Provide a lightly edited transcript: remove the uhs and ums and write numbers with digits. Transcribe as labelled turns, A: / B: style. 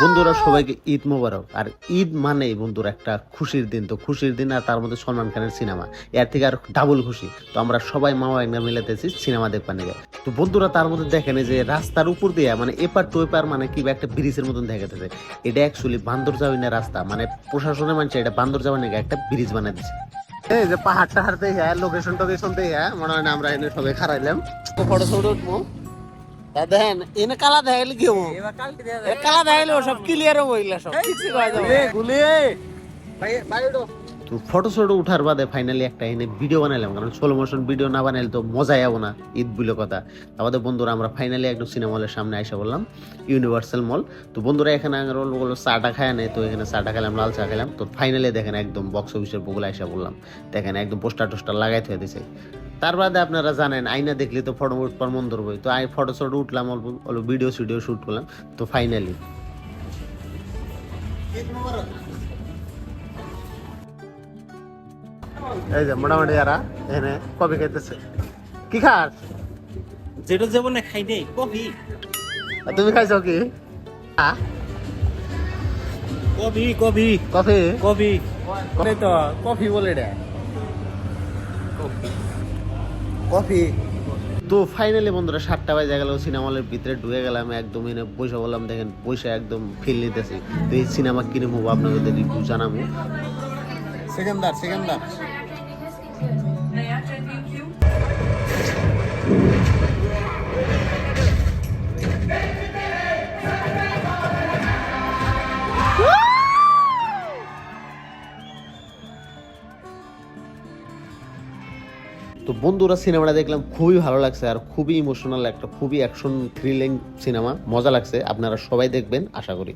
A: বন্ধুরা সবাইকে ঈদ মোবারক। আর ঈদ মানেই বন্ধুরা একটা খুশির দিন, তো খুশির দিন আর তার মধ্যে সলমান খানের সিনেমা, এর থেকে আর ডাবল খুশি। তো আমরা সবাই মামা একটা মিলাতেছি সিনেমা দেখবার নিয়ে। তো বন্ধুরা তার মধ্যে দেখেন যে রাস্তার উপর দিয়ে মানে এপার টু এপার মানে কি একটা ব্রিজের মতন দেখাতেছে। এটা অ্যাকচুয়ালি বান্দর যাওয়ার রাস্তা, মানে প্রশাসনের মানুষ এটা বান্দর যাওয়ার নিয়ে একটা ব্রিজ বানিয়ে দিচ্ছে। এই যে পাহাড় টাহাড় দেখে লোকেশন টোকেশন দেখে মনে হয় না আমরা এনে সবাই খারাইলাম ফটো ফটো উঠবো। দেখেন এনে কালা দেখাইলে কি হবো, কালা দেখাইলে সব ক্লিয়ার হবো, এগুলা সব তো ফটো শটো উঠার বাদে ফাইনালি একটা এনে ভিডিও বানাইলাম, কারণ স্লো মোশন ভিডিও না বানাইলে তো মজাই যাবো না ঈদ বলে কথা। আমাদের বন্ধুরা আমরা ফাইনালি একদম সিনেমা হলের সামনে এসে বললাম, ইউনিভার্সাল মল। তো বন্ধুরা এখানে চাটা খায় নেই, তো এখানে চাটা খেলাম, লাল চা খেলাম। তো ফাইনালি দেখেন একদম বক্স অফিসের বগুলা এসে বললাম, দেখেন একদম পোস্টার টোস্টার লাগাই থয়ে দিছে। তার বাদে আপনারা জানেন আইনা দেখলে তো ফটো উঠবার মন ধরবই, তো ফটো শটো উঠলাম, অল্প ভিডিও সিডিও শুট করলাম। তো ফাইনালি এই যে মোটামুটি যারা এখানে কফি খাইতেছে। কি খাস?
B: যেটা জীবনে খাই নেই কফি।
A: তুমি খাইছো কি?
B: কফি কফি
A: কফি
B: কফি
A: তো কফি বলে রে কফি। তো ফাইনালি বন্ধুরা 7টা বাজে গেল, সিনেমা হলের ভিতরে ঢুকে গেলাম, একদম এনে বসে বললাম, দেখেন বসে একদম ফিল নিতেছি। তো এই সিনেমা কিনে মুভ আপনাদের রিভিউ জানাবো। সেকেন্দার তো বন্ধুরা সিনেমাটা দেখলাম, খুবই ভালো লাগছে আর খুবই ইমোশনাল, একটা খুবই অ্যাকশন থ্রিলিং সিনেমা, মজা লাগছে। আপনারা সবাই দেখবেন আশা করি।